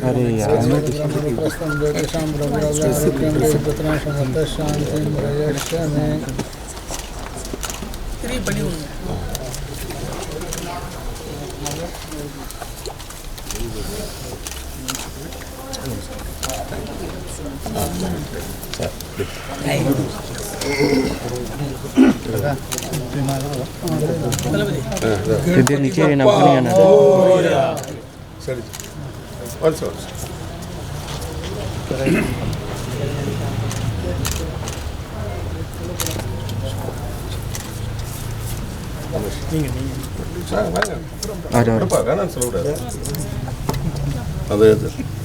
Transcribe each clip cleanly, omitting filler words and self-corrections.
अरे यार इधर नीचे रहना पानी आना सरी और सर अदे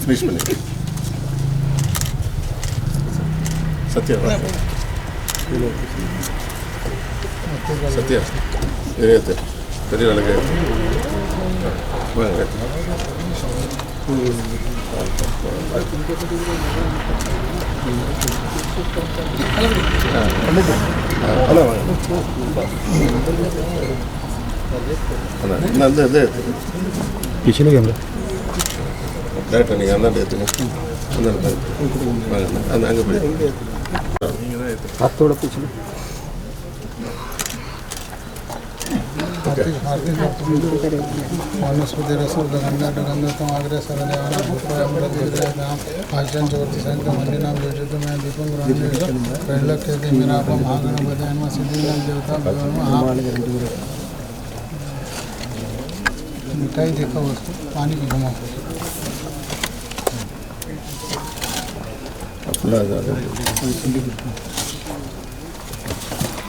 फिनिश பண்ணி सत्य सत्य इरेते பெரிய வேலைக்கு வாங்க ஹலோ அந்த पिछले कैमरा டேரக்டா நீங்க அந்த எடுத்துங்க அந்த அங்க போய் हाथ थोड़ा पीछे मिठाई देखा उसको पानी की घुमा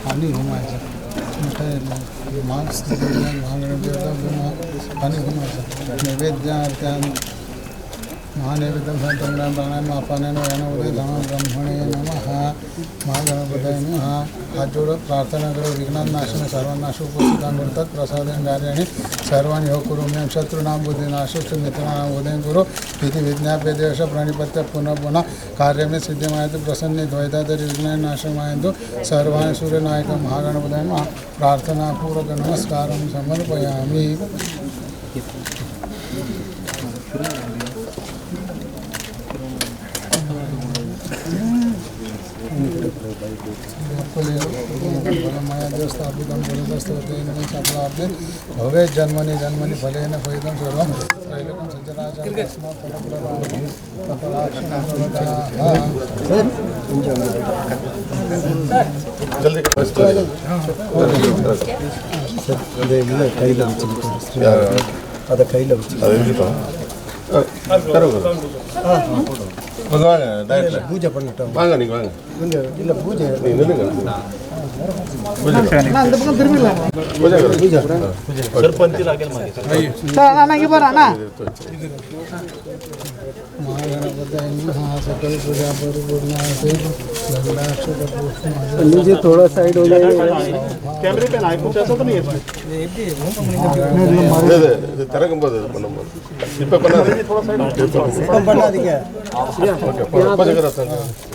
पानी घुमाए मिठाई मांस पानी घुमाए नैवेद्य महानैवेद्यं संतंग्राम प्राणायाम अपानन वयन उदय धम ब्रह्मणे नमः महागणपतये नमः हाथ जोड़ो प्रार्थना करो विघ्नान् नाशनं सर्वनाशो उपस्थितां तत् प्रसादेन कार्याणि सर्वाणि हो कुरु मे शत्रूणां बुद्धिनाशोऽस्तु मित्राणां उदयं कुरु इति विज्ञाप्य देश प्रणिपत्य पुनः पुनः कार्यमे सिद्धिमायतु प्रसन्ने द्वैतादरि विघ्नान् नाशमायन्तु सर्वाणि सूर्यनायकं महागणपतये नमः प्रार्थनापूर्वक नमस्कारं समर्पयामि। भवे जन्मनि जन्मनि फलेन फलितं सर्वं त्रैलोक्यं जल्दी अद कई வாங்க டயட்ல பூஜை பண்ணிட்டோம் வாங்க நீங்க வாங்க இல்ல பூஜை நீ நில்லுங்க நான் அந்த பக்கம் திரும்பிடலாம் பூஜை सरपंच लागेल मागे சார் அண்ணா இங்க பாரு அண்ணா सकल पूजा परिपूर्ण लीजिए थोड़ा साइड हो जाए कैमरे पे ना कुछ ऐसा तो नहीं है இது திறக்கும்போது இது பண்ணும்போது இப்ப பண்ணாதீங்க थोड़ा साइड बना दीजिए ஓகே பூஜை करो सर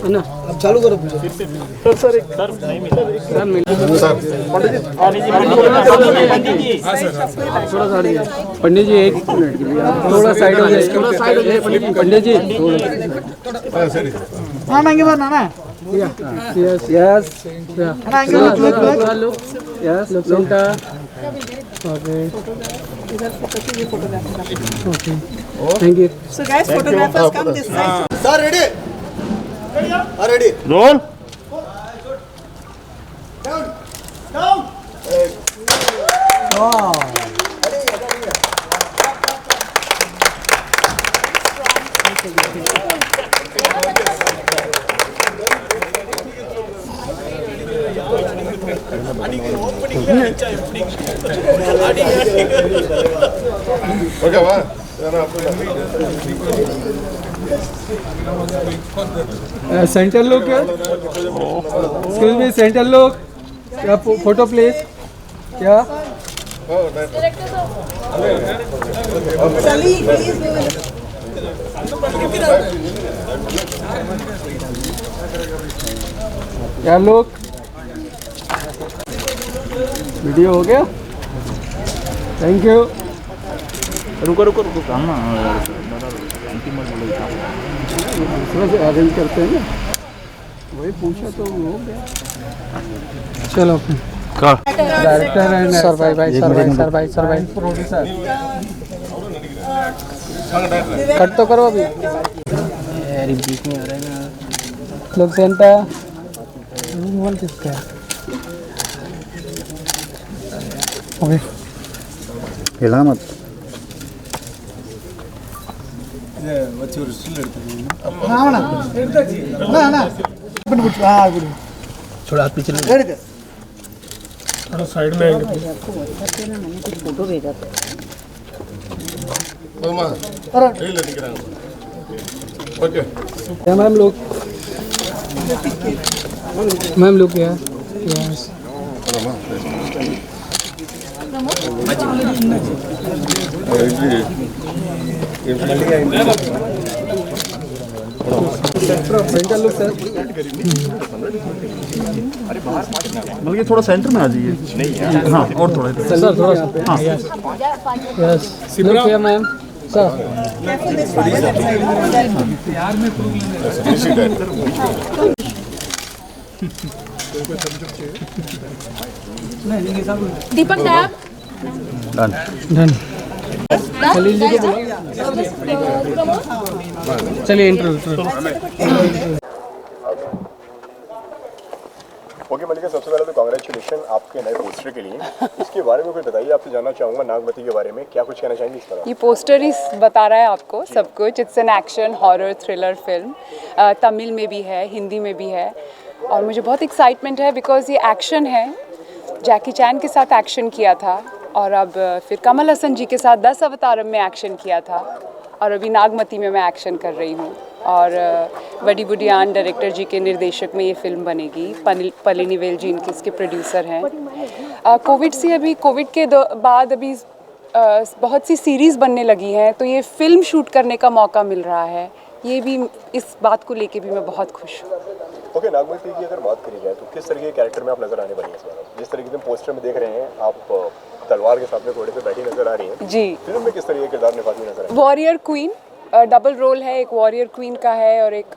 अन्ना अब चालू करो पूजा सर एक सर सर थोड़ा साइड पंडित जी 1 मिनट के लिए थोड़ा साइड हो जाए पंडित जी हां सर हां नांगे बार ना यस यस नांगे लुक यस लुक ओके इधर फोटो की ये photographer okay thank you so guys photographers come this side sir ready ready roll ஓகேவா centre look excuse me centre look क्या फोटो प्लीज क्या चलिए प्लीज क्या लोग वीडियो हो गया? Thank you. रुको रुको रुको काम ना दूसरा से अरेंज करते हैं ना, वही पूछा तो हो गया। चलो डायरेक्टर एंड सर भाई प्रोड्यूसर कट तो करो अभी। यार बीच में आ रहा है ना लोग सेंटा बोल किसका है अबे हिला मत थोड़ा हाथ पीछे थोड़ा साइड में आएंगे। फोटो भेजा था ओके क्या मैम लोग क्या यस लोग सर बल्कि थोड़ा सेंटर में आ जाइए। नहीं हाँ और थोड़ा इधर। सर थोड़ा हाँ यस लोग क्या मैम सर दीपक नायक डन चलिए इंटरव्यू ओके मलिका, सबसे पहले तो कांग्रेचुलेशन आपके नए पोस्टर के लिए। इसके बारे में कुछ बताइए, आपसे जानना चाहूँगा नागमती के बारे में, क्या कुछ कहना चाहेंगे इस तरह? ये पोस्टर ही बता रहा है आपको सब कुछ। It's an action horror thriller film, Tamil में भी है, हिंदी में भी है, और मुझे बहुत एक्साइटमेंट है बिकॉज ये एक्शन है। जैकी चैन के साथ एक्शन किया था और अब फिर कमल हसन जी के साथ 10 अवतारम में एक्शन किया था, और अभी नागमती में मैं एक्शन कर रही हूँ। और वडी बुडियान डायरेक्टर जी के निर्देशक में ये फिल्म बनेगी। पलिनी वेल जी इनके इसके प्रोड्यूसर हैं। कोविड के बाद अभी बहुत सी सीरीज़ बनने लगी हैं, तो ये फिल्म शूट करने का मौका मिल रहा है। ये भी इस बात को लेके भी मैं बहुत खुश हूँ। ओके, नागमती की अगर बात करी जाए तो किस तरह के कैरेक्टर में आप नजर आने वाली हैं इस बार? जिस तरीके से पोस्टर में देख रहे हैं आप तलवार के साथ में घोड़े पे बैठी नजर आ रही हैं जी। फिल्म में किस तरह के किरदार निभाती नजर आए? वॉरियर क्वीन, डबल रोल है, एक वॉरियर क्वीन का है और एक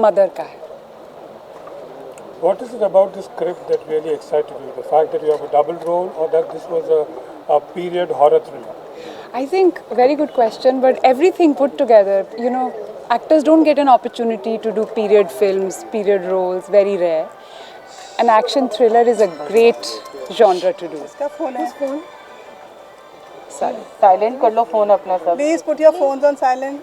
मदर का है। What is it about this script that really excited you? The fact that you have a double role, or that this was a period horror thriller? I think very good question, but everything put together, you know, actors don't get an opportunity to do period films, period roles, very rare. An action thriller is a great genre to do. इसका phone है Sorry. Silent कर लो phone अपना सब। Please put your phones on silent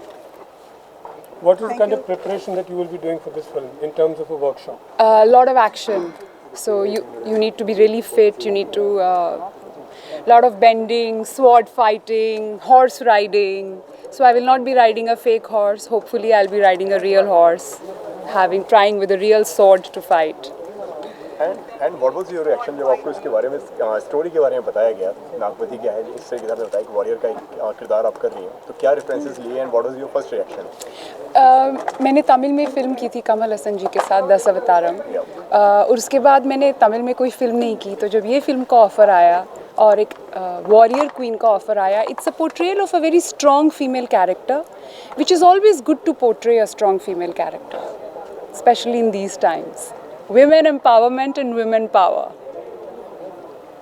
What is the kind of preparation that you will be doing for this film in terms of a workshop? A lot of action, so you need to be really fit. You need to lot of bending, sword fighting, horse riding. So I will not be riding a fake horse. Hopefully I'll be riding a real horse, trying with a real sword to fight. And what was your reaction जब आपको इसके बारे में story के बारे में बताया गया? नागमती क्या है, इस तरह के साथ बताया कि वॉरियर का एक किरदार आप कर रही हैं, तो क्या रेफरेंसेस लिए and what was your first reaction? मैंने तमिल में फ़िल्म की थी कमल हसन जी के साथ 10 अवतारम। उसके बाद मैंने तमिल में कोई फ़िल्म नहीं की, तो जब ये फ़िल्म का ऑफ़र आया और एक वॉरियर क्वीन का ऑफ़र आया, it's a portrayal of a very strong female character, which is always good to portray a strong female character, specially in these times. Women empowerment and women power.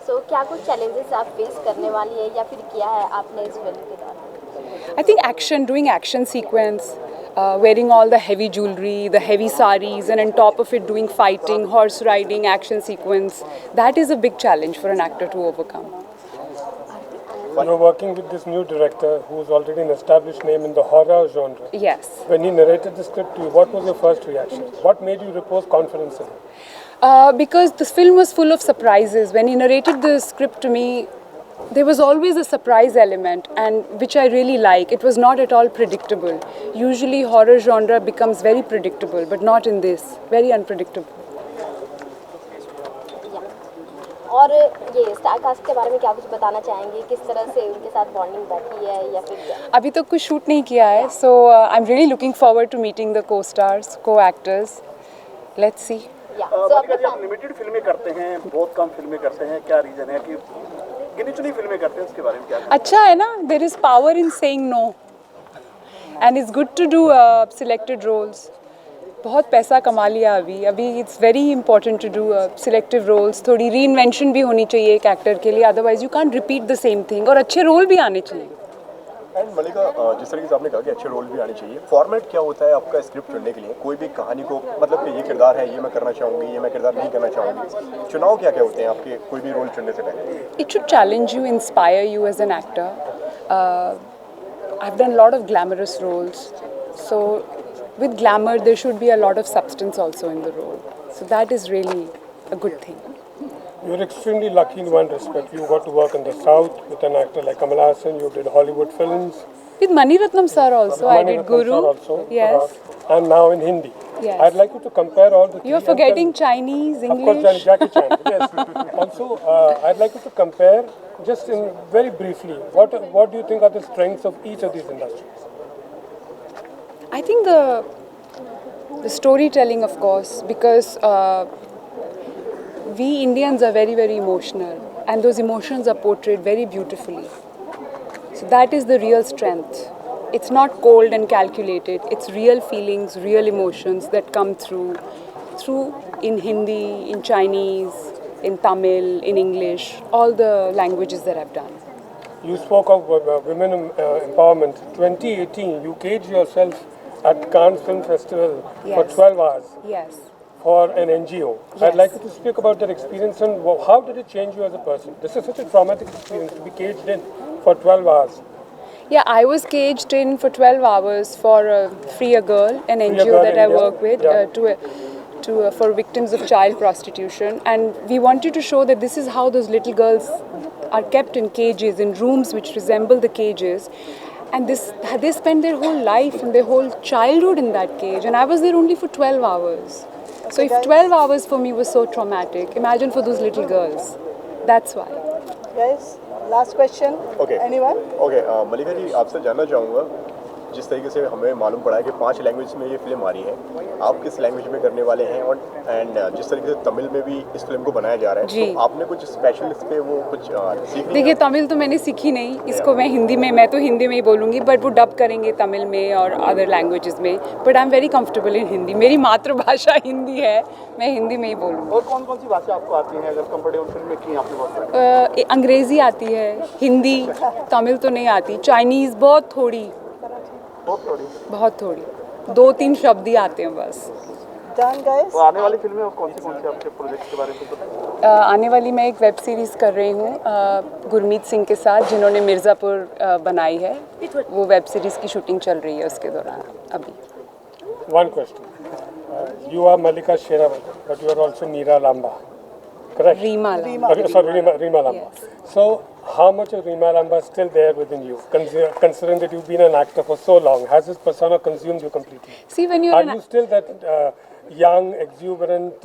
So, क्या कुछ challenges आप face करने वाली है या फिर किया है आपने इस फिल्म के दौरान? I think doing action sequence, wearing all the heavy jewelry, the heavy saris, and on top of it doing fighting, horse riding, action sequence. That is a big challenge for an actor to overcome. You're working with this new director who's already an established name in the horror genre. Yes. When he narrated the script to you, what was your first reaction? What made you repose confidence in him? Because this film was full of surprises. When he narrated the script to me, there was always a surprise element, and which I really like. It was not at all predictable. Usually horror genre becomes very predictable, but not in this. Very unpredictable. और ये star cast के बारे में क्या कुछ बताना चाहेंगे, किस तरह से उनके साथ बॉन्डिंग बैठी है या फिर क्या? अभी तो कुछ शूट नहीं किया है, so I am really looking forward to meeting the co stars, co actors. Let's see. आप लिमिटेड फिल्में करते हैं, बहुत कम फिल्में करते हैं, क्या रीजन है कि गिनी चुनी फिल्में करते हैं, उसके बारे में क्या? अच्छा है ना, there is power in saying no and it's good to do selected roles. बहुत पैसा कमा लिया अभी it's very important to do selective roles. थोड़ी री इन्वेंशन भी होनी चाहिए एक एक्टर के लिए, otherwise you can't repeat the same thing. और अच्छे रोल भी आने चाहिए. एंड मलिका, जिस तरीके से आपने कहा कि अच्छे रोल भी आने चाहिए, फॉर्मेट क्या होता है आपका स्क्रिप्ट चुनने के लिए? कोई भी कहानी को मतलब कि ये किरदार है, ये मैं करना चाहूँगी, ये मैं किरदार नहीं करना चाहूँगी, चुनाव क्या क्या होते हैं आपके कोई भी रोल चुनने से पहले? It should challenge you, inspire you as an actor. I've done a lot of glamorous roles, so with glamour there should be a lot of substance also in the role. So that is really a good thing. You're extremely lucky in one respect. You got to work in the South with an actor like Kamal Hassan. You did Hollywood films. With Mani Ratnam sir also, I did Guru. Sir also, Yes. and now in Hindi. Yes. I'd like you to compare all the. You're three and forgetting tell- Chinese, Of course, English. Jackie Chan. Yes. Also, I'd like you to compare just in very briefly. What do you think are the strengths of each of these industries? I think the storytelling, of course, because we Indians are very, very emotional, and those emotions are portrayed very beautifully. So that is the real strength. It's not cold and calculated. It's real feelings, real emotions that come through in Hindi, in Chinese, in Tamil, in English, all the languages that I've done. You spoke of women empowerment. 2018, you caged yourself at Cannes Film Festival for Yes. 12 hours. Yes. For an NGO. Yes. I'd like you to speak about that experience and how did it change you as a person? This is such a traumatic experience to be caged in for 12 hours. Yeah, I was caged in for 12 hours for Free a Girl, an Free a NGO Girl that I India. work with, Yeah. for victims of child prostitution. And we wanted to show that this is how those little girls are kept in cages, in rooms which resemble the cages. And they spend their whole life and their whole childhood in that cage. And I was there only for 12 hours. So if 12 hours for me was so traumatic, imagine for those little girls. That's why. Guys, last question. Okay. Anyone? Okay, Malika ji, आपसे जानना चाहूँगा, जिस तरीके से हमें मालूम पड़ा है कि 5 लैंग्वेज में ये फिल्म आ रही है, आप किस लैंग्वेज में करने वाले हैं? और जिस तरीके से तमिल में भी इस फिल्म को बनाया जा रहा है, जी। तो आपने कुछ स्पेशल इस पे वो कुछ सीख देखिए, तमिल तो मैंने सीखी नहीं, इसको मैं हिंदी में, मैं तो हिंदी में ही बोलूँगी, बट वो डब करेंगे तमिल में और अदर लैंग्वेजेस में. But I am very comfortable in Hindi. मेरी मातृभाषा हिंदी है, मैं हिंदी में ही बोलूँगी. और कौन कौन सी भाषा आपको आती है? अगर कंफर्टेबल फिल्म में की आपने बहुत अंग्रेज़ी आती है, हिंदी, तमिल तो नहीं आती, चाइनीज़ बहुत थोड़ी, बहुत थोड़ी, 2-3 शब्द ही आते हैं बस. Done, guys. तो आने वाली फिल्में कौन से आपके प्रोजेक्ट के बारे में पता है? आने वाली मैं एक वेब सीरीज़ कर रही हूँ गुरमीत सिंह के साथ, जिन्होंने मिर्ज़ापुर बनाई है. वो वेब सीरीज़ की शूटिंग चल रही है उसके दौरान अभी. One question. You are Malika Sherawat, but you are also Meera Lamba. Correct? Reema. Sorry, Reema Lamba. Yes. So, how much of Reema Lamba is still there within you, considering that you've been an actor for so long? Has this persona consumed you completely? See, when you're Are you still that young, exuberant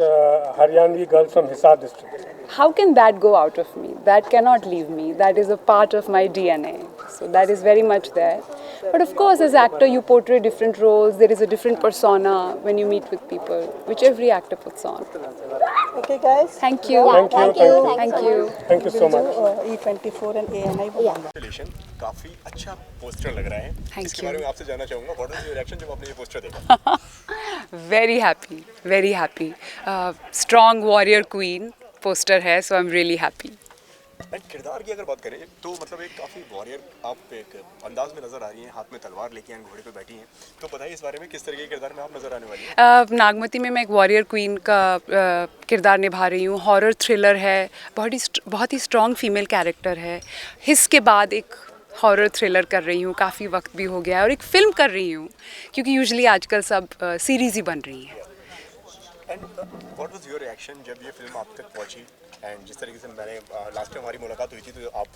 Haryanvi girl from Hisar district? how can that go out of me? That cannot leave me. That is a part of my DNA. So that is very much there. But of course, as actor, you portray different roles. There is a different persona when you meet with people, which every actor puts on. Okay, guys. Thank you. Thank you. Thank you. Thank you so much. E24 and ANI. Congratulations, काफी अच्छा poster लग रहा है. Thank इसके you. बारे में आपसे जानना चाहूँगा, व्हाट वाज योर रिएक्शन जब आपने ये पोस्टर देखा? Very happy. Very happy. Strong warrior queen poster है, so I'm really happy. And किरदार की अगर बात करें तो मतलब एक काफ़ी वॉरियर आप एक अंदाज में नज़र आ रही हैं, हाथ में तलवार लेके हैं, घोड़े पे बैठी हैं, तो बताइए इस बारे में किस तरीके के किरदार में आप नज़र आने वाली हैं? नागमती में मैं एक वॉरियर क्वीन का किरदार निभा रही हूँ. हॉरर थ्रिलर है, बहुत ही स्ट्रॉन्ग फीमेल कैरेक्टर है. हिस के बाद एक हॉरर थ्रिलर कर रही हूँ, काफ़ी वक्त भी हो गया है, और एक फ़िल्म कर रही हूँ, क्योंकि यूजुअली आजकल सब सीरीज़ ही बन रही हैं. And what was your reaction जब ये फिल्म आप तक पहुंची? एंड जिस तरीके से मैंने लास्ट टाइम हमारी मुलाकात हुई थी तो आप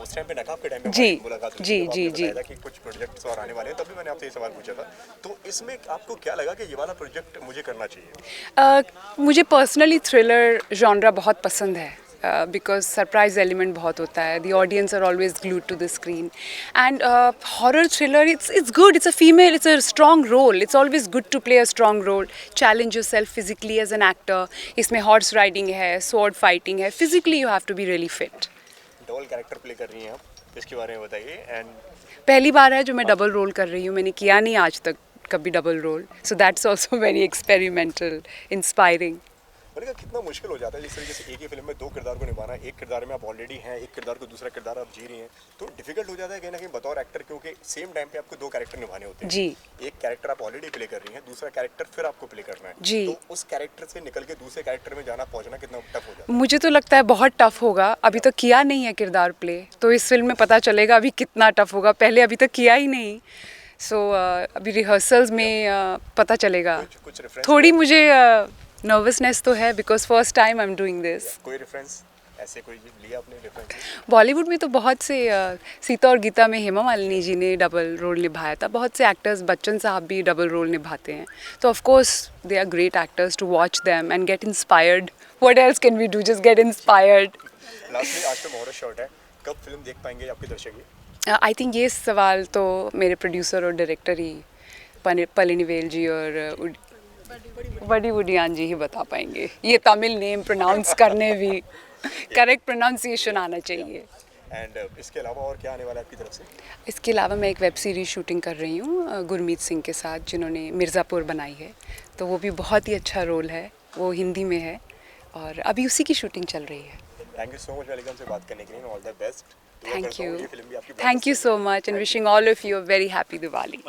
उस टाइम पे नकाब के टाइम पे जी, हमारी मुलाकात हुई जी, थी, तो जी, आपने जी. बताया था कि कुछ प्रोजेक्ट्स और आने वाले हैं, तभी मैंने आपसे ये सवाल पूछा था. तो इसमें आपको क्या लगा कि ये वाला प्रोजेक्ट मुझे करना चाहिए? मुझे पर्सनली थ्रिलर जॉनरा बहुत पसंद है. बिकॉज सरप्राइज एलिमेंट बहुत होता है. The audience are always glued to the screen and horror thriller it's good. It's a female, it's a strong role. It's always good to play a strong role. Challenge your self physically as an actor. इसमें horse riding है, sword fighting है. Physically you have to be really fit. Double character play कर रही हैं आप, इसके बारे में बताइए. एंड पहली बार है जो मैं डबल रोल कर रही हूँ. मैंने किया नहीं आज तक कभी double role. So that's also very experimental, inspiring. Malika, कितना मुश्किल हो जाता है जिस तरीके से एक ही फिल्म में दो किरदार को निभाना. एक किरदार में आप ऑलरेडी हैं, एक किरदार को दूसरा किरदार आप जी रही हैं, तो डिफिकल्ट हो जाता है कहीं ना कहीं बतौर एक्टर, क्योंकि सेम टाइम पे आपको दो कैरेक्टर निभाने होते हैं. जी. एक कैरेक्टर आप ऑलरेडी प्ले कर रही हैं, दूसरा कैरेक्टर फिर आपको प्ले करना है. जी. तो उस कैरेक्टर से निकल के दूसरे कैरेक्टर में जाना पहुंचना कितना टफ हो जाता है? मुझे तो लगता है बहुत टफ होगा. अभी तो किया नहीं है किरदार प्ले, तो इस फिल्म में पता चलेगा अभी कितना टफ होगा. पहले अभी तक किया ही नहीं. सो अभी रिहर्सल्स में पता चलेगा. कुछ रेफरेंस, थोड़ी मुझे नर्वसनेस तो है because first time I am doing this. कोई रेफरेंस ऐसे कोई लिया आपने रेफरेंस? बॉलीवुड में तो बहुत से सीता और गीता में हेमा मालिनी जी ने डबल रोल निभाया था. बहुत से एक्टर्स, बच्चन साहब भी डबल रोल निभाते हैं. तो of course they are great actors. To watch them and get inspired. What else can we do, just get inspired. Lastly, आज तो मुहूर्त शॉट है, कब फिल्म देख पाएंगे आपके दर्शक? आई थिंक ये सवाल तो मेरे प्रोड्यूसर और डायरेक्टर ही पलिनीवेल जी और बड़ी उडियान जी ही बता पाएंगे. ये तमिल नेम प्रोनाउंस करने भी करेक्ट प्रोनाउंसिएशन आना चाहिए. एंड इसके अलावा और क्या आने वाला है आपकी तरफ से? इसके अलावा मैं एक वेब सीरीज़ शूटिंग कर रही हूँ गुरमीत सिंह के साथ, जिन्होंने मिर्ज़ापुर बनाई है. तो वो भी बहुत ही अच्छा रोल है. वो हिंदी में है और अभी उसी की शूटिंग चल रही है. थैंक यू सो मच मलिका, हमसे बात करने के लिए. All the best. Thank you. Thank you so much and wishing all of you a very happy Diwali.